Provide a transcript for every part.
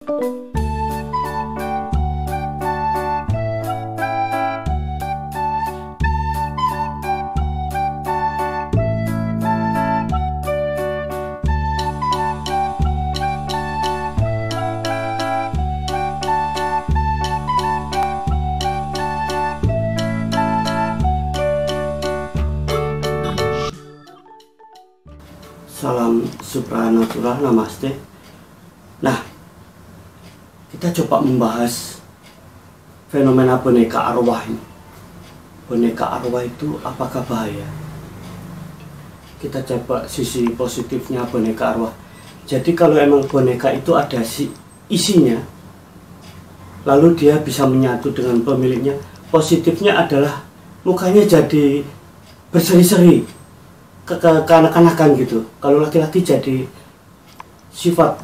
Salam supranatural, namaste. Nah, kita coba membahas fenomena boneka arwah ini. Boneka arwah itu apakah bahaya? Kita coba sisi positifnya boneka arwah. Jadi kalau emang boneka itu ada isinya, lalu dia bisa menyatu dengan pemiliknya, positifnya adalah mukanya jadi berseri-seri, kekanak-kanakan gitu. Kalau laki-laki jadi sifat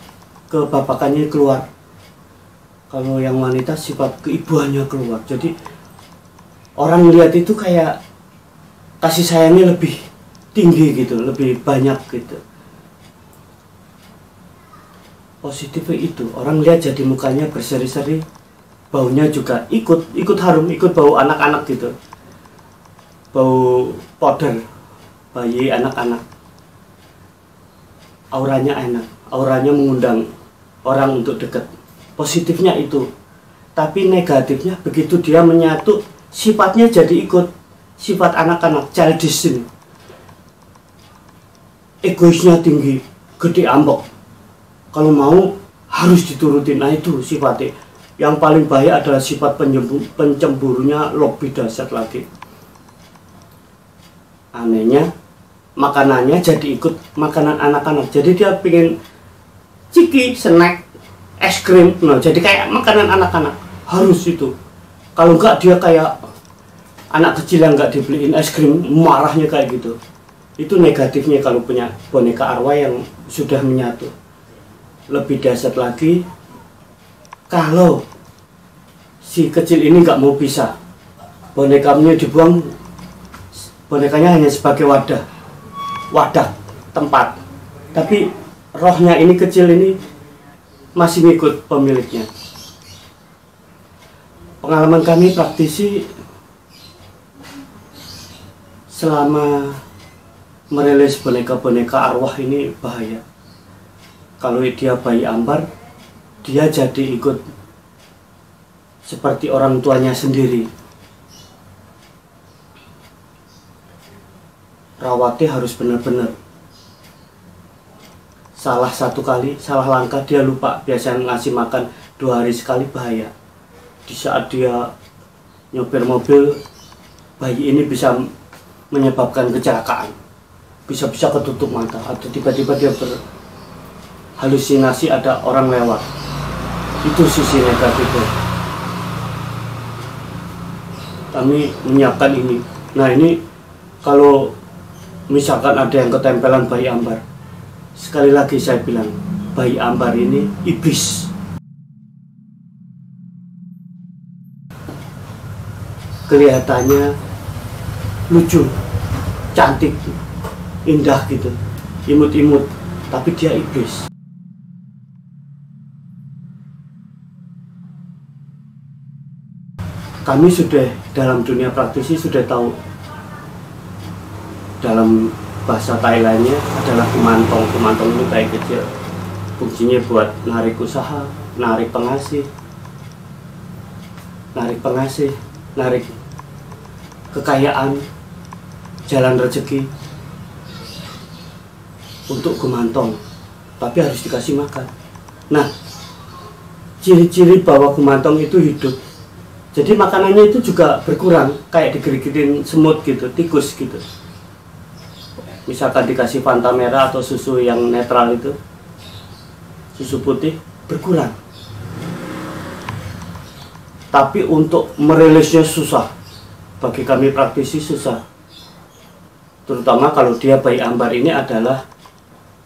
kebapakannya keluar, kalau yang wanita sifat keibuannya keluar. Jadi orang lihat itu kayak kasih sayangnya lebih tinggi gitu, lebih banyak gitu. Positifnya itu orang lihat jadi mukanya berseri-seri, baunya juga ikut harum, ikut bau anak-anak gitu, bau powder bayi, anak-anak. Auranya enak, auranya mengundang orang untuk dekat. Positifnya itu. Tapi negatifnya begitu dia menyatu, sifatnya jadi ikut sifat anak-anak, childish ini. Egoisnya tinggi, gede ambek. Kalau mau harus diturutin. Nah itu sifatnya. Yang paling bahaya adalah sifat pencemburunya lebih dahsyat lagi. Anehnya, makanannya jadi ikut makanan anak-anak. Jadi dia pengen ciki, snack, es krim, nah jadi kayak makanan anak-anak. Harus itu. Kalau enggak dia kayak anak kecil yang enggak dibeliin es krim, marahnya kayak gitu. Itu negatifnya kalau punya boneka arwah yang sudah menyatu. Lebih dahsyat lagi kalau si kecil ini enggak mau pisah, bonekanya dibuang, bonekanya hanya sebagai wadah tempat, tapi rohnya ini kecil ini masih ngikut pemiliknya. Pengalaman kami praktisi selama merilis boneka-boneka arwah ini bahaya. Kalau dia bayi ambar, dia jadi ikut seperti orang tuanya sendiri. Rawatnya harus benar-benar. Salah satu kali, salah langkah dia lupa. Biasanya ngasih makan 2 hari sekali, bahaya. Di saat dia nyopir mobil, bayi ini bisa menyebabkan kecelakaan. Bisa-bisa ketutup mata, atau tiba-tiba dia berhalusinasi ada orang lewat. Itu sisi negatifnya. Kami menyiapkan ini. Nah ini kalau misalkan ada yang ketempelan bayi ambar, sekali lagi saya bilang, bayi ambar ini iblis. Kelihatannya lucu, cantik, indah gitu, imut-imut, tapi dia iblis. Kami sudah dalam dunia praktisi sudah tahu. Dalam bahasa Thailandnya adalah kumantong. Kumantong itu kayak kecil. Fungsinya buat narik usaha, narik pengasih, narik kekayaan, jalan rezeki. Untuk kumantong, tapi harus dikasih makan. Nah, ciri-ciri bahwa kumantong itu hidup. Jadi makanannya itu juga berkurang, kayak digerigitin semut gitu, tikus gitu. Misalkan dikasih Fanta merah atau susu yang netral itu, susu putih, berkurang. Tapi untuk merilisnya susah. Bagi kami praktisi susah. Terutama kalau dia bayi ambar ini adalah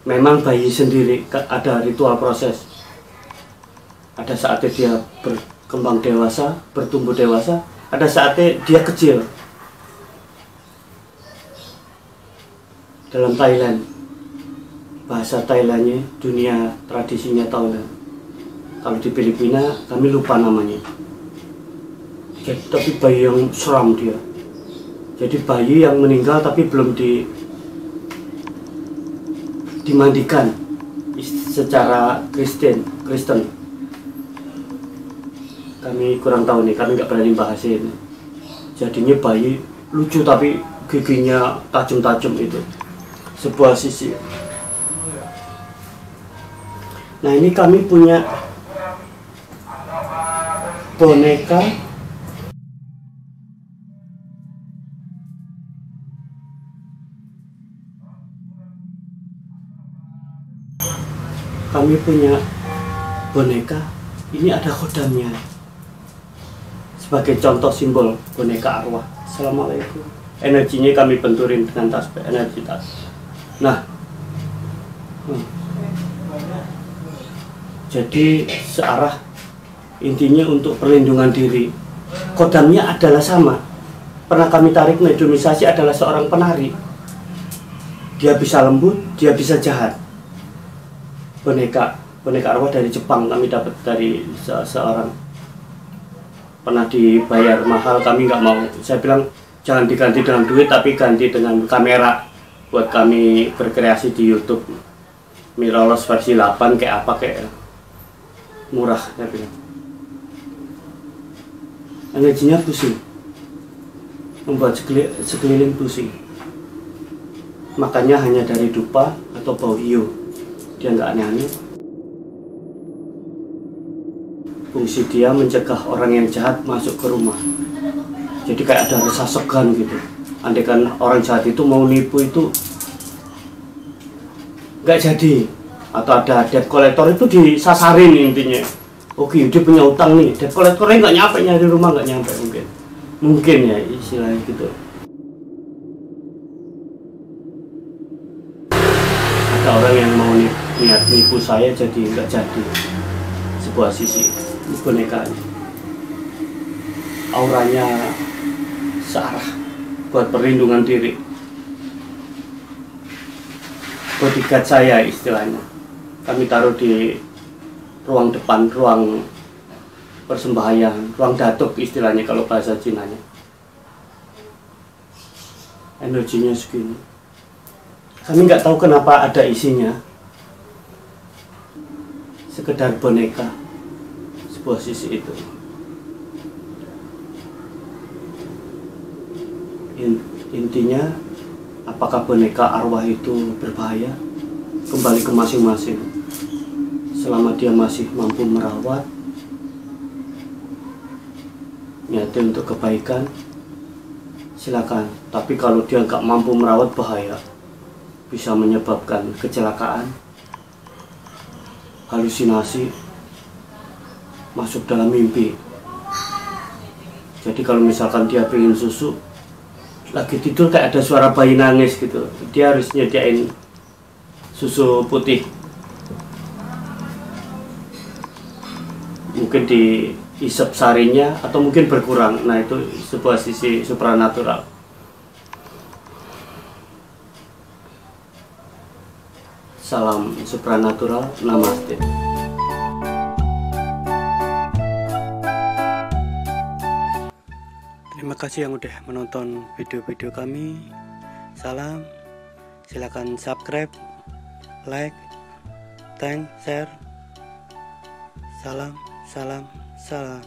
memang bayi sendiri, ada ritual proses. Ada saatnya dia berkembang dewasa, bertumbuh dewasa, ada saatnya dia kecil. Dalam Thailand, bahasa Thailandnya, dunia tradisinya Thailand, Kalau di Filipina kami lupa namanya. Jadi, tapi bayi yang seram dia. Jadi bayi yang meninggal tapi belum dimandikan secara Kristen. Kami kurang tahu nih, kami nggak berani bahasin. Jadinya bayi lucu tapi giginya tajam-tajam itu, sebuah sisi. Nah ini kami punya boneka ini ada kodamnya sebagai contoh simbol boneka arwah. Assalamualaikum. Energinya kami benturin dengan tasbih, energi tas. Nah, jadi searah, intinya untuk perlindungan diri. Kodamnya adalah sama. Pernah kami tarik mediumisasi adalah seorang penari. Dia bisa lembut, dia bisa jahat. Boneka arwah dari Jepang kami dapat dari seorang, pernah dibayar mahal, kami nggak mau. Saya bilang jangan diganti dengan duit tapi ganti dengan kamera buat kami berkreasi di YouTube. Mirrorless versi 8 kayak apa, kayak murah, saya bilang. Energinya pusing, membuat sekeliling pusing. Makanya hanya dari dupa atau bau hio, dia nggak aneh-aneh. Fungsi dia mencegah orang yang jahat masuk ke rumah. Jadi kayak ada rasa segan gitu. Andaikan orang jahat itu mau nipu itu nggak jadi, atau ada debt collector itu disasarin intinya. Oke, dia punya utang nih, debt collectornya nggak nyampe, nyari rumah nggak nyampe, mungkin ya istilahnya gitu. Ada orang yang mau niat nipu saya jadi nggak jadi. Sebuah sisi boneka auranya searah buat perlindungan diri. Bodyguard saya istilahnya, kami taruh di ruang depan, ruang persembahyan, ruang datuk istilahnya kalau bahasa Cinanya. Energinya segini. Kami nggak tahu kenapa ada isinya, sekedar boneka, sebuah sisi itu. Intinya, apakah boneka arwah itu berbahaya? Kembali ke masing-masing. Selama dia masih mampu merawat, niatin untuk kebaikan, silakan. Tapi kalau dia nggak mampu merawat, bahaya. Bisa menyebabkan kecelakaan, halusinasi, masuk dalam mimpi. Jadi kalau misalkan dia pengen susu, lagi tidur kayak ada suara bayi nangis gitu, dia harus nyediain susu putih. Mungkin diisep sarinya atau mungkin berkurang. Nah itu sebuah sisi supranatural. Salam supranatural, namaste. Terima kasih yang udah menonton video-video kami. Salam, silakan subscribe, like, thank, share. Salam, salam, salam.